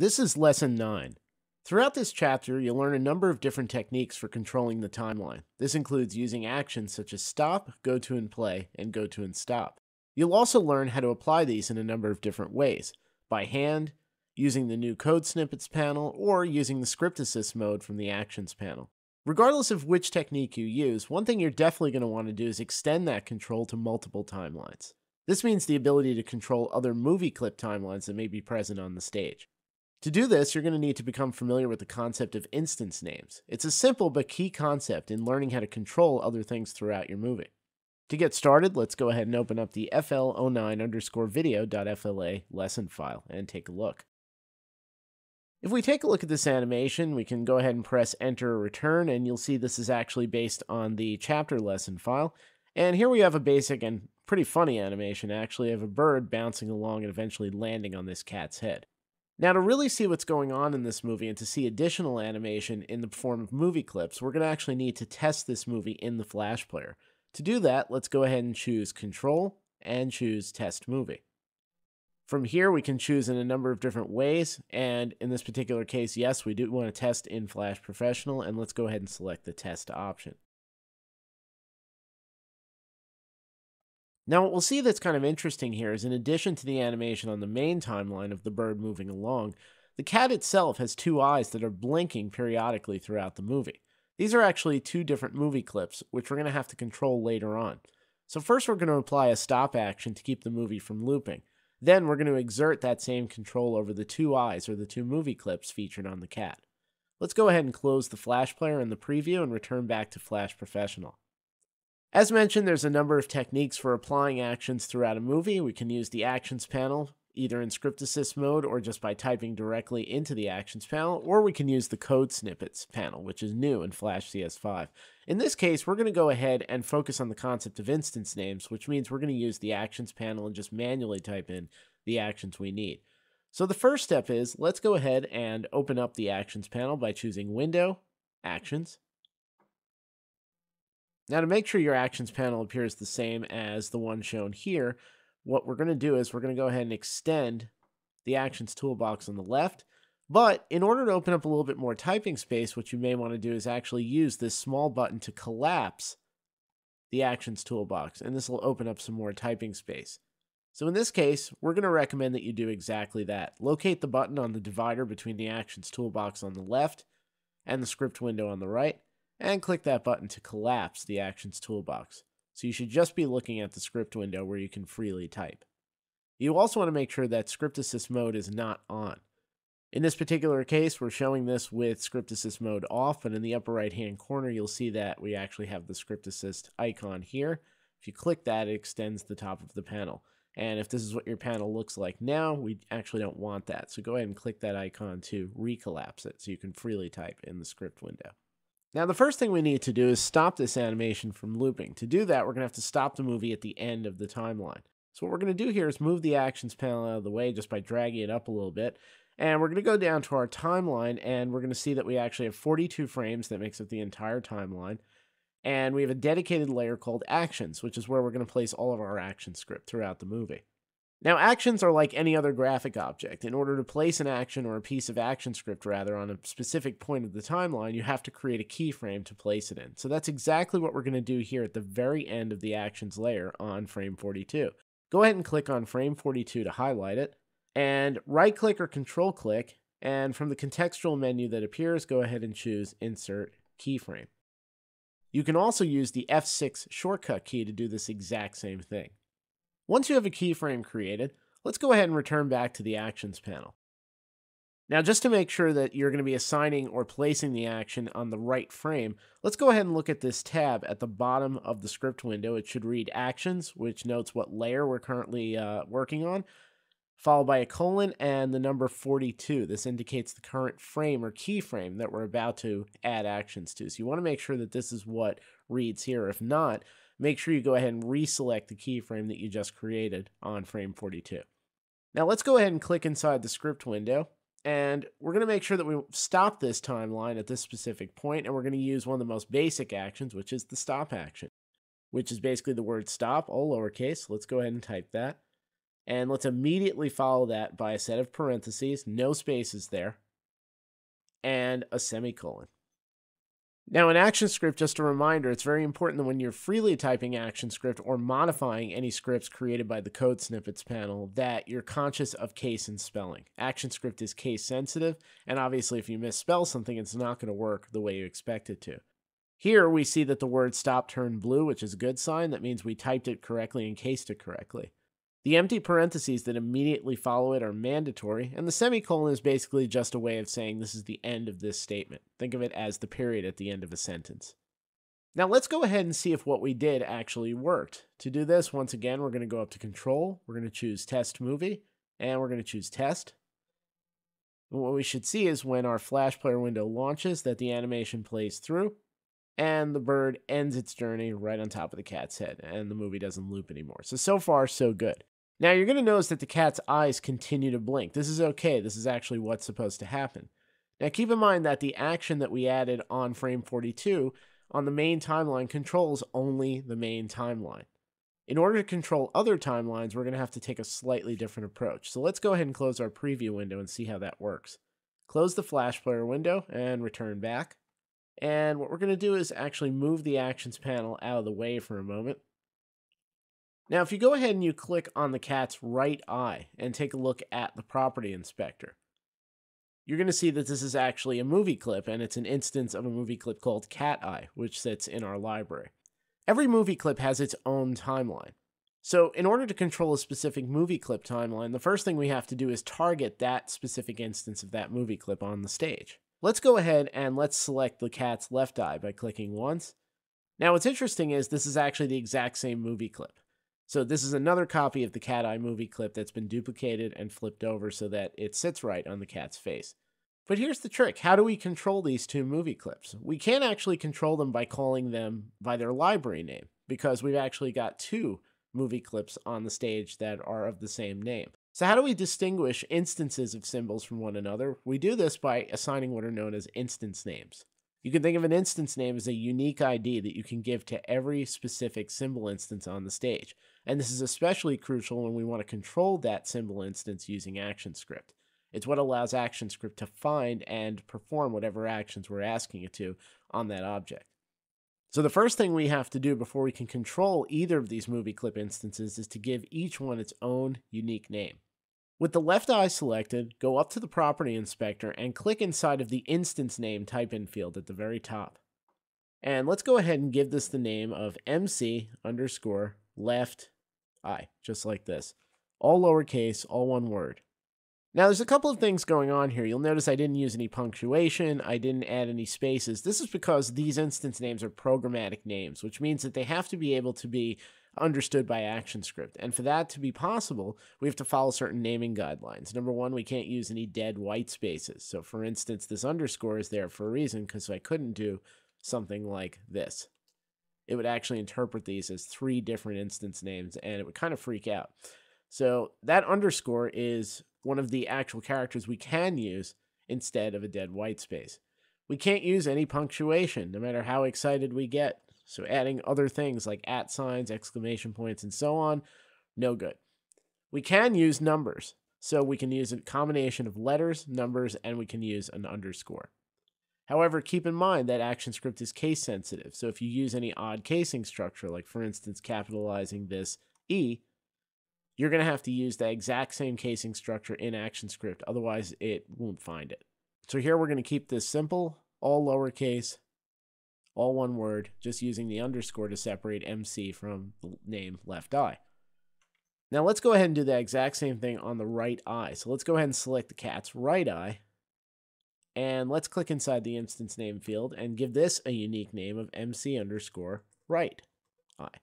This is Lesson 9. Throughout this chapter, you'll learn a number of different techniques for controlling the timeline. This includes using actions such as stop, go to and play, and go to and stop. You'll also learn how to apply these in a number of different ways: by hand, using the new code snippets panel, or using the script assist mode from the actions panel. Regardless of which technique you use, one thing you're definitely going to want to do is extend that control to multiple timelines. This means the ability to control other movie clip timelines that may be present on the stage. To do this, you're going to need to become familiar with the concept of instance names. It's a simple but key concept in learning how to control other things throughout your movie. To get started, let's go ahead and open up the fl09_video.fla lesson file and take a look. If we take a look at this animation, we can go ahead and press enter or return, and you'll see this is actually based on the chapter lesson file. And here we have a basic and pretty funny animation, actually, of a bird bouncing along and eventually landing on this cat's head. Now, to really see what's going on in this movie and to see additional animation in the form of movie clips, we're going to actually need to test this movie in the Flash player. To do that, let's go ahead and choose Control and choose Test Movie. From here, we can choose in a number of different ways, and in this particular case, yes, we do want to test in Flash Professional, and let's go ahead and select the Test option. Now, what we'll see that's kind of interesting here is, in addition to the animation on the main timeline of the bird moving along, the cat itself has two eyes that are blinking periodically throughout the movie. These are actually two different movie clips, which we're going to have to control later on. So first, we're going to apply a stop action to keep the movie from looping. Then we're going to exert that same control over the two eyes, or the two movie clips featured on the cat. Let's go ahead and close the Flash player in the preview and return back to Flash Professional. As mentioned, there's a number of techniques for applying actions throughout a movie. We can use the Actions panel, either in Script Assist mode or just by typing directly into the Actions panel, or we can use the Code Snippets panel, which is new in Flash CS5. In this case, we're going to go ahead and focus on the concept of instance names, which means we're going to use the Actions panel and just manually type in the actions we need. So the first step is, let's go ahead and open up the Actions panel by choosing Window, Actions. Now, to make sure your actions panel appears the same as the one shown here, what we're going to do is we're going to go ahead and extend the actions toolbox on the left. But in order to open up a little bit more typing space, what you may want to do is actually use this small button to collapse the actions toolbox, and this will open up some more typing space. So in this case, we're going to recommend that you do exactly that. Locate the button on the divider between the actions toolbox on the left and the script window on the right, and click that button to collapse the actions toolbox. So you should just be looking at the script window where you can freely type. You also want to make sure that Script Assist mode is not on. In this particular case, we're showing this with Script Assist mode off, but in the upper right hand corner, you'll see that we actually have the Script Assist icon here. If you click that, it extends the top of the panel. And if this is what your panel looks like now, we actually don't want that. So go ahead and click that icon to recollapse it so you can freely type in the script window. Now, the first thing we need to do is stop this animation from looping. To do that, we're going to have to stop the movie at the end of the timeline. So what we're going to do here is move the actions panel out of the way just by dragging it up a little bit. And we're going to go down to our timeline, and we're going to see that we actually have 42 frames that makes up the entire timeline. And we have a dedicated layer called Actions, which is where we're going to place all of our action script throughout the movie. Now, actions are like any other graphic object. In order to place an action, or a piece of action script rather, on a specific point of the timeline, you have to create a keyframe to place it in. So that's exactly what we're going to do here at the very end of the actions layer on frame 42. Go ahead and click on frame 42 to highlight it, and right-click or control-click, and from the contextual menu that appears, go ahead and choose Insert Keyframe. You can also use the F6 shortcut key to do this exact same thing. Once you have a keyframe created, let's go ahead and return back to the Actions panel. Now, just to make sure that you're going to be assigning or placing the action on the right frame, let's go ahead and look at this tab at the bottom of the script window. It should read Actions, which notes what layer we're currently working on, followed by a colon and the number 42. This indicates the current frame or keyframe that we're about to add actions to. So you want to make sure that this is what reads here. If not, make sure you go ahead and reselect the keyframe that you just created on frame 42. Now let's go ahead and click inside the script window, and we're going to make sure that we stop this timeline at this specific point, and we're going to use one of the most basic actions, which is the stop action, which is basically the word stop, all lowercase. Let's go ahead and type that. And let's immediately follow that by a set of parentheses, no spaces there, and a semicolon. Now, in ActionScript, just a reminder, it's very important that when you're freely typing ActionScript or modifying any scripts created by the Code Snippets panel, that you're conscious of case and spelling. ActionScript is case sensitive, and obviously if you misspell something, it's not going to work the way you expect it to. Here, we see that the word stop turned blue, which is a good sign. That means we typed it correctly and cased it correctly. The empty parentheses that immediately follow it are mandatory, and the semicolon is basically just a way of saying this is the end of this statement. Think of it as the period at the end of a sentence. Now let's go ahead and see if what we did actually worked. To do this, once again, we're going to go up to Control, we're going to choose Test Movie, and we're going to choose Test. And what we should see is when our Flash Player window launches that the animation plays through, and the bird ends its journey right on top of the cat's head, and the movie doesn't loop anymore. So far, so good. Now, you're going to notice that the cat's eyes continue to blink. This is okay. This is actually what's supposed to happen. Now, keep in mind that the action that we added on frame 42 on the main timeline controls only the main timeline. In order to control other timelines, we're going to have to take a slightly different approach. So let's go ahead and close our preview window and see how that works. Close the Flash Player window and return back. And what we're going to do is actually move the Actions panel out of the way for a moment. Now, if you go ahead and you click on the cat's right eye and take a look at the property inspector, you're going to see that this is actually a movie clip, and it's an instance of a movie clip called Cat Eye, which sits in our library. Every movie clip has its own timeline. So in order to control a specific movie clip timeline, the first thing we have to do is target that specific instance of that movie clip on the stage. Let's go ahead and let's select the cat's left eye by clicking once. Now, what's interesting is this is actually the exact same movie clip. So this is another copy of the cat eye movie clip that's been duplicated and flipped over so that it sits right on the cat's face. But here's the trick. How do we control these two movie clips? We can't actually control them by calling them by their library name, because we've actually got two movie clips on the stage that are of the same name. So how do we distinguish instances of symbols from one another? We do this by assigning what are known as instance names. You can think of an instance name as a unique ID that you can give to every specific symbol instance on the stage. And this is especially crucial when we want to control that symbol instance using ActionScript. It's what allows ActionScript to find and perform whatever actions we're asking it to on that object. So the first thing we have to do before we can control either of these movie clip instances is to give each one its own unique name. With the left eye selected, go up to the property inspector and click inside of the instance name type-in field at the very top. And let's go ahead and give this the name of MC underscore left eye, just like this. All lowercase, all one word. Now, there's a couple of things going on here. You'll notice I didn't use any punctuation. I didn't add any spaces. This is because these instance names are programmatic names, which means that they have to be able to be understood by ActionScript. And for that to be possible, we have to follow certain naming guidelines. Number one, we can't use any dead white spaces. So for instance, this underscore is there for a reason, because I couldn't do something like this. It would actually interpret these as three different instance names, and it would kind of freak out. So that underscore is one of the actual characters we can use instead of a dead white space. We can't use any punctuation, no matter how excited we get. So adding other things like @ signs, exclamation points, and so on, no good. We can use numbers. So we can use a combination of letters, numbers, and we can use an underscore. However, keep in mind that ActionScript is case sensitive. So if you use any odd casing structure, like for instance, capitalizing this E, you're going to have to use the exact same casing structure in ActionScript. Otherwise, it won't find it. So here we're going to keep this simple, all lowercase, all one word, just using the underscore to separate MC from the name left eye. Now let's go ahead and do the exact same thing on the right eye. So let's go ahead and select the cat's right eye. And let's click inside the instance name field and give this a unique name of MC underscore right eye.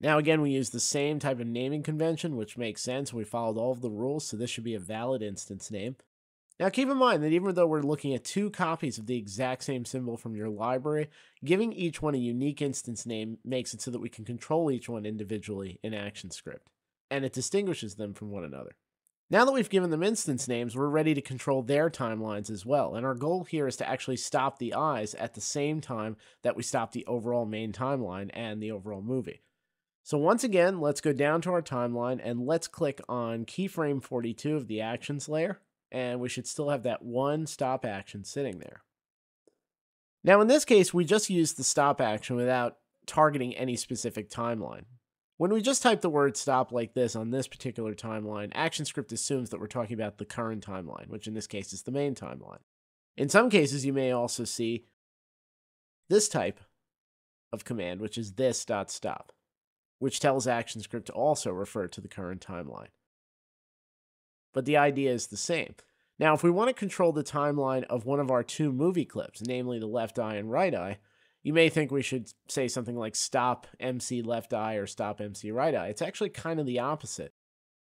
Now again, we use the same type of naming convention, which makes sense. We followed all of the rules, so this should be a valid instance name. Now keep in mind that even though we're looking at two copies of the exact same symbol from your library, giving each one a unique instance name makes it so that we can control each one individually in ActionScript, and it distinguishes them from one another. Now that we've given them instance names, we're ready to control their timelines as well, and our goal here is to actually stop the eyes at the same time that we stop the overall main timeline and the overall movie. So once again, let's go down to our timeline and let's click on keyframe 42 of the actions layer, and we should still have that one stop action sitting there. Now in this case, we just used the stop action without targeting any specific timeline. When we just type the word stop like this on this particular timeline, ActionScript assumes that we're talking about the current timeline, which in this case is the main timeline. In some cases, you may also see this type of command, which is this.stop, which tells ActionScript to also refer to the current timeline. But the idea is the same. Now, if we want to control the timeline of one of our two movie clips, namely the left eye and right eye, you may think we should say something like stop MC left eye or stop MC right eye. It's actually kind of the opposite.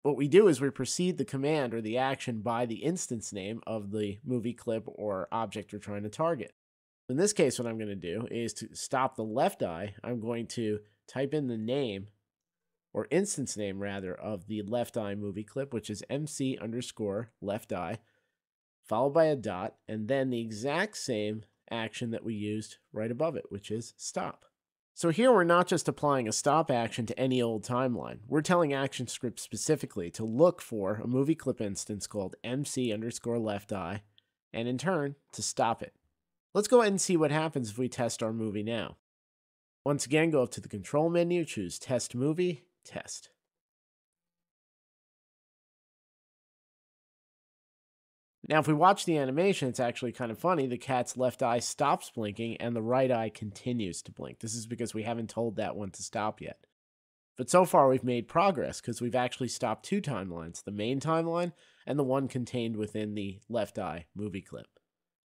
What we do is we precede the command or the action by the instance name of the movie clip or object we're trying to target. In this case, what I'm going to do is to stop the left eye, I'm going to type in the name, or instance name rather, of the left eye movie clip, which is MC underscore left eye, followed by a dot, and then the exact same action that we used right above it, which is stop. So here we're not just applying a stop action to any old timeline. We're telling ActionScript specifically to look for a movie clip instance called MC underscore left eye, and in turn, to stop it. Let's go ahead and see what happens if we test our movie now. Once again, go up to the control menu, choose Test Movie, Test. Now, if we watch the animation, it's actually kind of funny. The cat's left eye stops blinking and the right eye continues to blink. This is because we haven't told that one to stop yet. But so far, we've made progress because we've actually stopped two timelines, the main timeline and the one contained within the left eye movie clip.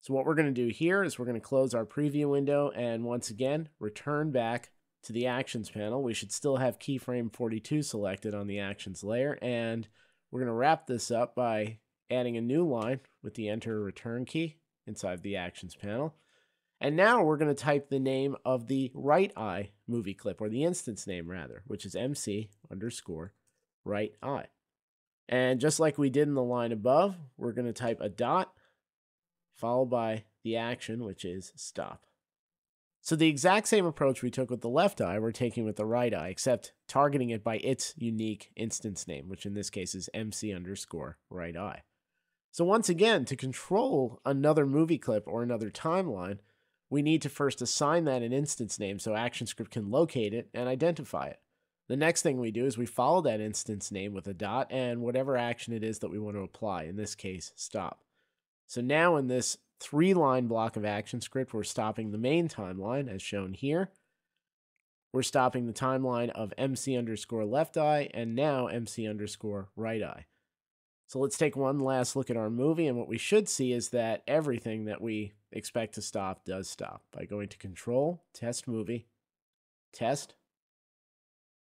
So what we're going to do here is we're going to close our preview window and once again, return back to the Actions panel. We should still have keyframe 42 selected on the Actions layer, and we're going to wrap this up by adding a new line with the Enter Return key inside the Actions panel. And now we're going to type the name of the right eye movie clip, or the instance name rather, which is MC underscore right eye. And just like we did in the line above, we're going to type a dot followed by the action, which is stop. So the exact same approach we took with the left eye, we're taking with the right eye, except targeting it by its unique instance name, which in this case is MC underscore right eye. So once again, to control another movie clip or another timeline, we need to first assign that an instance name so ActionScript can locate it and identify it. The next thing we do is we follow that instance name with a dot and whatever action it is that we want to apply, in this case, stop. So now in this 3-line block of ActionScript, we're stopping the main timeline as shown here. We're stopping the timeline of MC underscore left eye and now MC underscore right eye. So let's take one last look at our movie, and what we should see is that everything that we expect to stop does stop by going to Control, Test Movie, Test,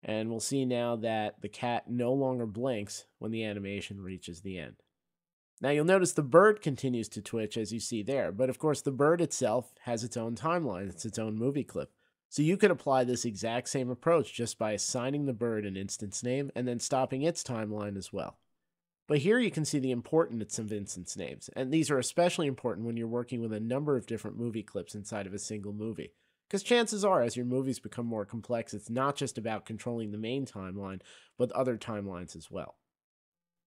and we'll see now that the cat no longer blinks when the animation reaches the end. Now you'll notice the bird continues to twitch as you see there, but of course the bird itself has its own timeline, it's its own movie clip. So you could apply this exact same approach just by assigning the bird an instance name and then stopping its timeline as well. But here you can see the importance of instance names, and these are especially important when you're working with a number of different movie clips inside of a single movie. Because chances are, as your movies become more complex, it's not just about controlling the main timeline, but other timelines as well.